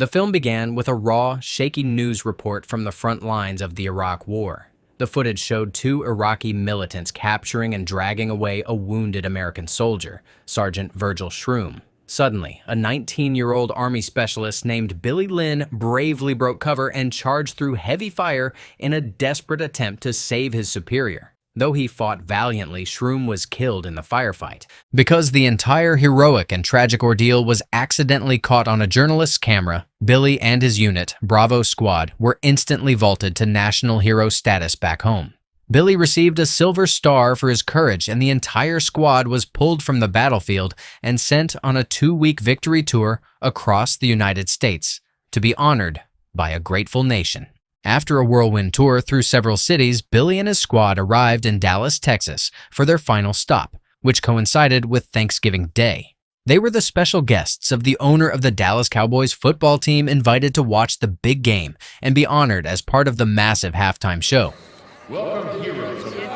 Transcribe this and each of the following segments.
The film began with a raw, shaky news report from the front lines of the Iraq War. The footage showed two Iraqi militants capturing and dragging away a wounded American soldier, Sergeant Virgil Shroom. Suddenly, a 19-year-old Army specialist named Billy Lynn bravely broke cover and charged through heavy fire in a desperate attempt to save his superior. Though he fought valiantly, Shroom was killed in the firefight. Because the entire heroic and tragic ordeal was accidentally caught on a journalist's camera, Billy and his unit, Bravo Squad, were instantly vaulted to national hero status back home. Billy received a Silver Star for his courage, and the entire squad was pulled from the battlefield and sent on a 2-week victory tour across the United States to be honored by a grateful nation. After a whirlwind tour through several cities, Billy and his squad arrived in Dallas, Texas for their final stop, which coincided with Thanksgiving Day. They were the special guests of the owner of the Dallas Cowboys football team, invited to watch the big game and be honored as part of the massive halftime show. Welcome, heroes of the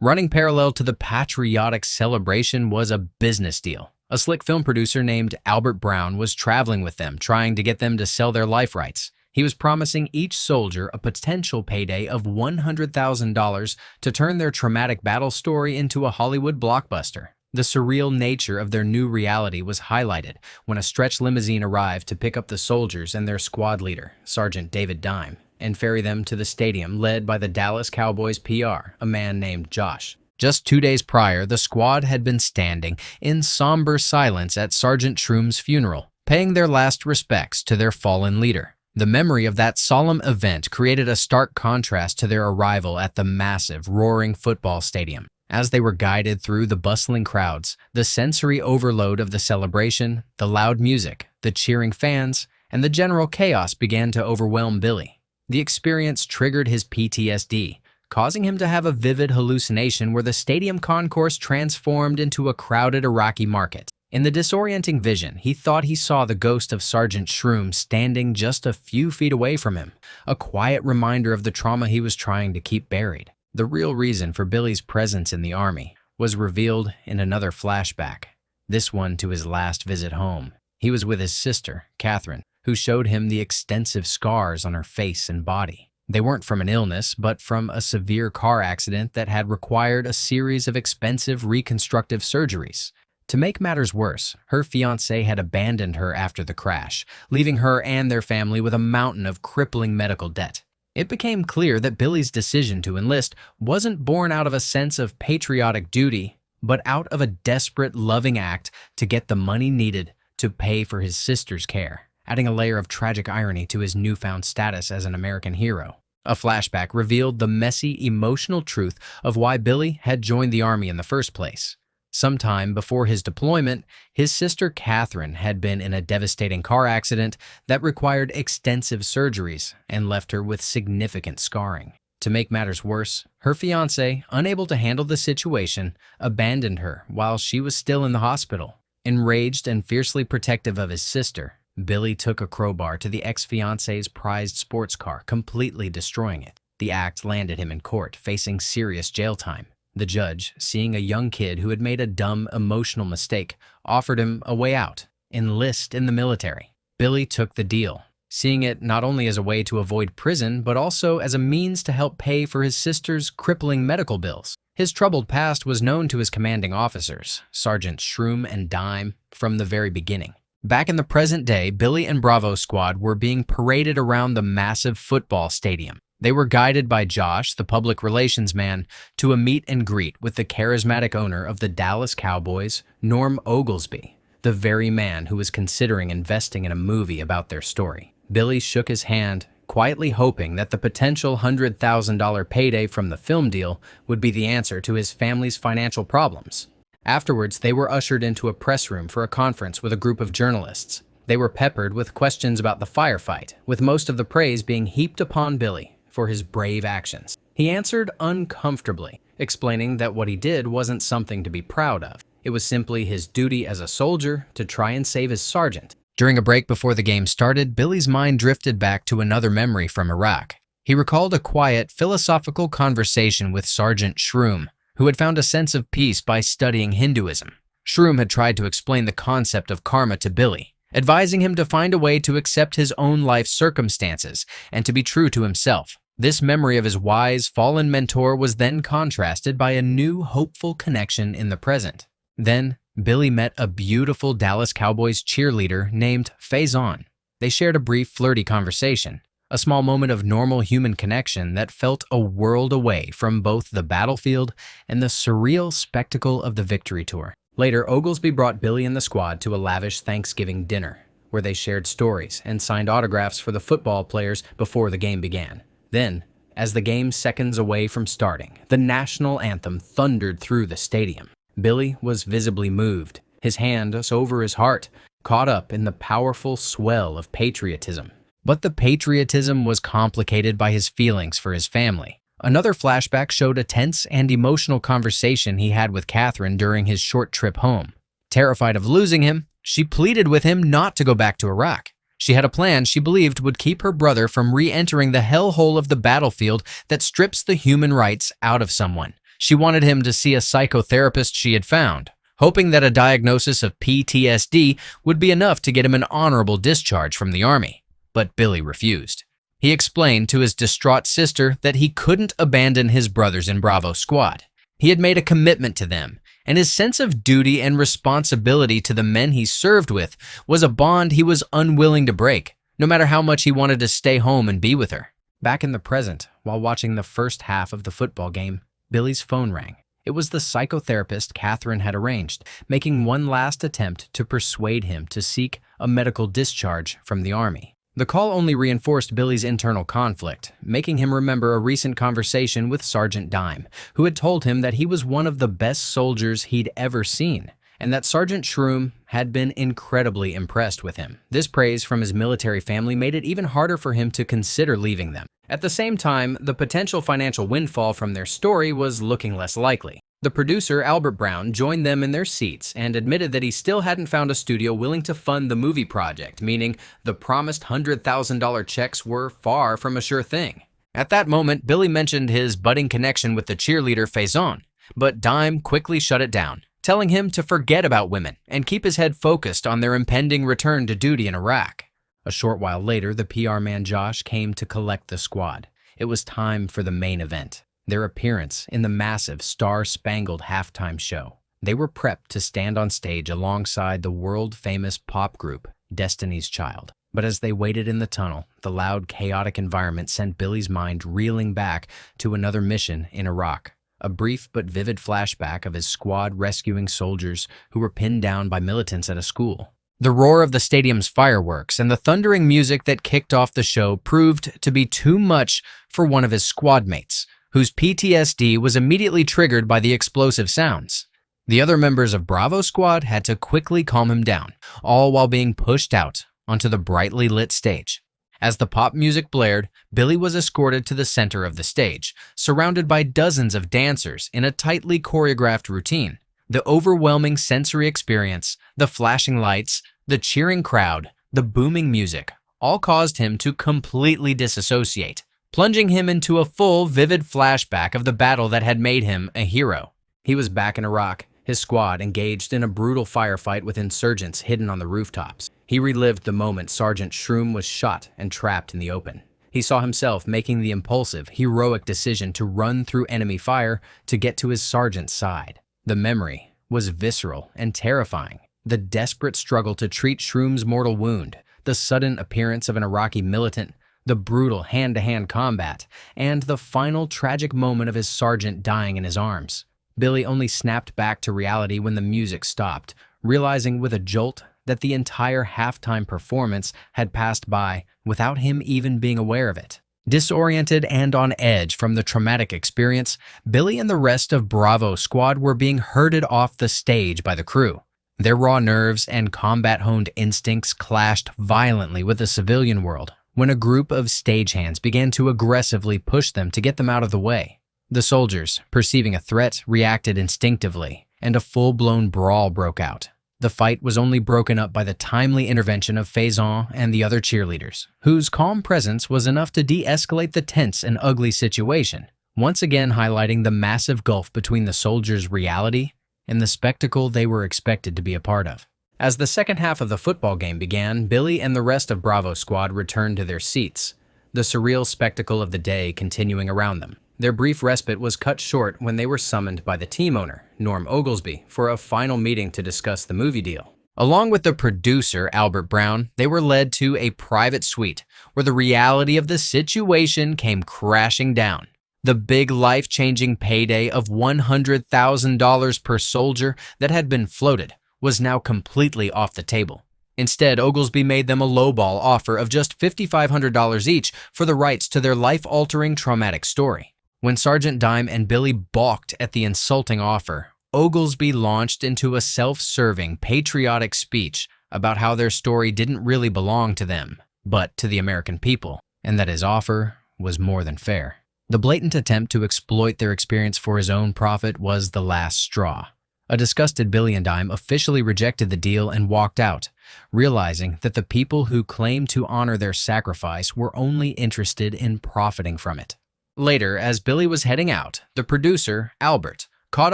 Running parallel to the patriotic celebration was a business deal. A slick film producer named Albert Brown was traveling with them, trying to get them to sell their life rights. He was promising each soldier a potential payday of $100,000 to turn their traumatic battle story into a Hollywood blockbuster. The surreal nature of their new reality was highlighted when a stretch limousine arrived to pick up the soldiers and their squad leader, Sergeant David Dime, and ferry them to the stadium led by the Dallas Cowboys PR, a man named Josh. Just 2 days prior, the squad had been standing in somber silence at Sergeant Shroom's funeral, paying their last respects to their fallen leader. The memory of that solemn event created a stark contrast to their arrival at the massive, roaring football stadium. As they were guided through the bustling crowds, the sensory overload of the celebration, the loud music, the cheering fans, and the general chaos began to overwhelm Billy. The experience triggered his PTSD, causing him to have a vivid hallucination where the stadium concourse transformed into a crowded Iraqi market. In the disorienting vision, he thought he saw the ghost of Sergeant Shroom standing just a few feet away from him, a quiet reminder of the trauma he was trying to keep buried. The real reason for Billy's presence in the Army was revealed in another flashback, this one to his last visit home. He was with his sister, Catherine, who showed him the extensive scars on her face and body. They weren't from an illness, but from a severe car accident that had required a series of expensive reconstructive surgeries. To make matters worse, her fiancé had abandoned her after the crash, leaving her and their family with a mountain of crippling medical debt. It became clear that Billy's decision to enlist wasn't born out of a sense of patriotic duty, but out of a desperate, loving act to get the money needed to pay for his sister's care, adding a layer of tragic irony to his newfound status as an American hero. A flashback revealed the messy, emotional truth of why Billy had joined the Army in the first place. Sometime before his deployment, his sister Catherine had been in a devastating car accident that required extensive surgeries and left her with significant scarring. To make matters worse, her fiancé, unable to handle the situation, abandoned her while she was still in the hospital. Enraged and fiercely protective of his sister, Billy took a crowbar to the ex-fiancé's prized sports car, completely destroying it. The act landed him in court, facing serious jail time. The judge, seeing a young kid who had made a dumb, emotional mistake, offered him a way out: enlist in the military. Billy took the deal, seeing it not only as a way to avoid prison, but also as a means to help pay for his sister's crippling medical bills. His troubled past was known to his commanding officers, Sergeants Shroom and Dime, from the very beginning. Back in the present day, Billy and Bravo Squad were being paraded around the massive football stadium. They were guided by Josh, the public relations man, to a meet and greet with the charismatic owner of the Dallas Cowboys, Norm Oglesby, the very man who was considering investing in a movie about their story. Billy shook his hand, quietly hoping that the potential $100,000 payday from the film deal would be the answer to his family's financial problems. Afterwards, they were ushered into a press room for a conference with a group of journalists. They were peppered with questions about the firefight, with most of the praise being heaped upon Billy for his brave actions. He answered uncomfortably, explaining that what he did wasn't something to be proud of. It was simply his duty as a soldier to try and save his sergeant. During a break before the game started, Billy's mind drifted back to another memory from Iraq. He recalled a quiet, philosophical conversation with Sergeant Shroom, who had found a sense of peace by studying Hinduism. Shroom had tried to explain the concept of karma to Billy, advising him to find a way to accept his own life circumstances and to be true to himself. This memory of his wise, fallen mentor was then contrasted by a new, hopeful connection in the present. Then, Billy met a beautiful Dallas Cowboys cheerleader named Faison. They shared a brief, flirty conversation, a small moment of normal human connection that felt a world away from both the battlefield and the surreal spectacle of the victory tour. Later, Oglesby brought Billy and the squad to a lavish Thanksgiving dinner, where they shared stories and signed autographs for the football players before the game began. Then, as the game seconds away from starting, the national anthem thundered through the stadium. Billy was visibly moved, his hand over his heart, caught up in the powerful swell of patriotism. But the patriotism was complicated by his feelings for his family. Another flashback showed a tense and emotional conversation he had with Catherine during his short trip home. Terrified of losing him, she pleaded with him not to go back to Iraq. She had a plan she believed would keep her brother from re-entering the hellhole of the battlefield that strips the human rights out of someone. She wanted him to see a psychotherapist she had found, hoping that a diagnosis of PTSD would be enough to get him an honorable discharge from the army. But Billy refused. He explained to his distraught sister that he couldn't abandon his brothers in Bravo Squad. He had made a commitment to them, and his sense of duty and responsibility to the men he served with was a bond he was unwilling to break, no matter how much he wanted to stay home and be with her. Back in the present, while watching the first half of the football game, Billy's phone rang. It was the psychotherapist Catherine had arranged, making one last attempt to persuade him to seek a medical discharge from the army. The call only reinforced Billy's internal conflict, making him remember a recent conversation with Sergeant Dime, who had told him that he was one of the best soldiers he'd ever seen, and that Sergeant Shroom had been incredibly impressed with him. This praise from his military family made it even harder for him to consider leaving them. At the same time, the potential financial windfall from their story was looking less likely. The producer, Albert Brown, joined them in their seats and admitted that he still hadn't found a studio willing to fund the movie project, meaning the promised $100,000 checks were far from a sure thing. At that moment, Billy mentioned his budding connection with the cheerleader Faison, but Dime quickly shut it down, telling him to forget about women and keep his head focused on their impending return to duty in Iraq. A short while later, the PR man Josh came to collect the squad. It was time for the main event. Their appearance in the massive star-spangled halftime show. They were prepped to stand on stage alongside the world-famous pop group, Destiny's Child. But as they waited in the tunnel, the loud, chaotic environment sent Billy's mind reeling back to another mission in Iraq. A brief but vivid flashback of his squad rescuing soldiers who were pinned down by militants at a school. The roar of the stadium's fireworks and the thundering music that kicked off the show proved to be too much for one of his squad mates, whose PTSD was immediately triggered by the explosive sounds. The other members of Bravo Squad had to quickly calm him down, all while being pushed out onto the brightly lit stage. As the pop music blared, Billy was escorted to the center of the stage, surrounded by dozens of dancers in a tightly choreographed routine. The overwhelming sensory experience, the flashing lights, the cheering crowd, the booming music, all caused him to completely disassociate, plunging him into a full, vivid flashback of the battle that had made him a hero. He was back in Iraq, his squad engaged in a brutal firefight with insurgents hidden on the rooftops. He relived the moment Sergeant Shroom was shot and trapped in the open. He saw himself making the impulsive, heroic decision to run through enemy fire to get to his sergeant's side. The memory was visceral and terrifying. The desperate struggle to treat Shroom's mortal wound, the sudden appearance of an Iraqi militant, the brutal hand-to-hand combat, and the final tragic moment of his sergeant dying in his arms. Billy only snapped back to reality when the music stopped, realizing with a jolt that the entire halftime performance had passed by without him even being aware of it. Disoriented and on edge from the traumatic experience, Billy and the rest of Bravo Squad were being herded off the stage by the crew. Their raw nerves and combat-honed instincts clashed violently with the civilian world when a group of stagehands began to aggressively push them to get them out of the way. The soldiers, perceiving a threat, reacted instinctively, and a full-blown brawl broke out. The fight was only broken up by the timely intervention of Faison and the other cheerleaders, whose calm presence was enough to de-escalate the tense and ugly situation, once again highlighting the massive gulf between the soldiers' reality and the spectacle they were expected to be a part of. As the second half of the football game began, Billy and the rest of Bravo Squad returned to their seats, the surreal spectacle of the day continuing around them. Their brief respite was cut short when they were summoned by the team owner, Norm Oglesby, for a final meeting to discuss the movie deal. Along with the producer, Albert Brown, they were led to a private suite where the reality of the situation came crashing down. The big life-changing payday of $100,000 per soldier that had been floated was now completely off the table. Instead, Oglesby made them a lowball offer of just $5,500 each for the rights to their life-altering traumatic story. When Sergeant Dime and Billy balked at the insulting offer, Oglesby launched into a self-serving, patriotic speech about how their story didn't really belong to them, but to the American people, and that his offer was more than fair. The blatant attempt to exploit their experience for his own profit was the last straw. A disgusted Billy and Dime officially rejected the deal and walked out, realizing that the people who claimed to honor their sacrifice were only interested in profiting from it. Later, as Billy was heading out, the producer, Albert, caught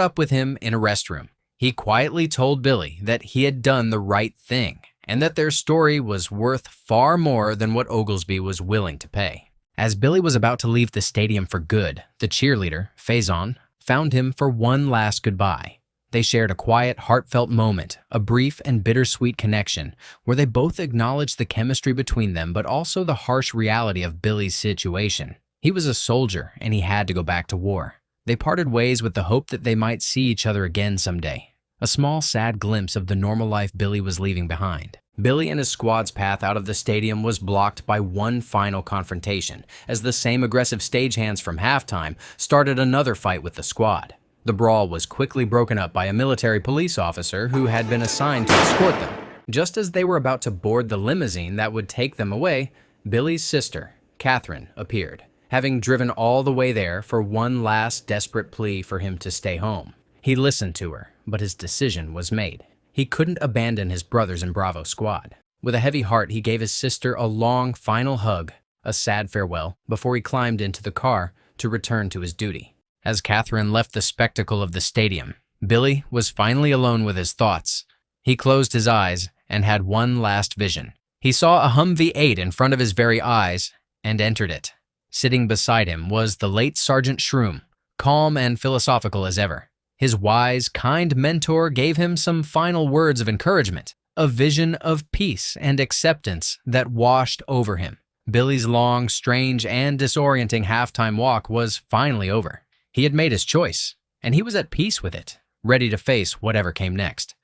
up with him in a restroom. He quietly told Billy that he had done the right thing and that their story was worth far more than what Oglesby was willing to pay. As Billy was about to leave the stadium for good, the cheerleader, Faison, found him for one last goodbye. They shared a quiet, heartfelt moment, a brief and bittersweet connection, where they both acknowledged the chemistry between them but also the harsh reality of Billy's situation. He was a soldier and he had to go back to war. They parted ways with the hope that they might see each other again someday. A small, sad glimpse of the normal life Billy was leaving behind. Billy and his squad's path out of the stadium was blocked by one final confrontation, as the same aggressive stagehands from halftime started another fight with the squad. The brawl was quickly broken up by a military police officer who had been assigned to escort them. Just as they were about to board the limousine that would take them away, Billy's sister, Catherine, appeared, having driven all the way there for one last desperate plea for him to stay home. He listened to her, but his decision was made. He couldn't abandon his brothers in Bravo Squad. With a heavy heart, he gave his sister a long final hug, a sad farewell, before he climbed into the car to return to his duty. As Catherine left the spectacle of the stadium, Billy was finally alone with his thoughts. He closed his eyes and had one last vision. He saw a Humvee 8 in front of his very eyes and entered it. Sitting beside him was the late Sergeant Shroom, calm and philosophical as ever. His wise, kind mentor gave him some final words of encouragement, a vision of peace and acceptance that washed over him. Billy's long, strange, and disorienting halftime walk was finally over. He had made his choice, and he was at peace with it, ready to face whatever came next.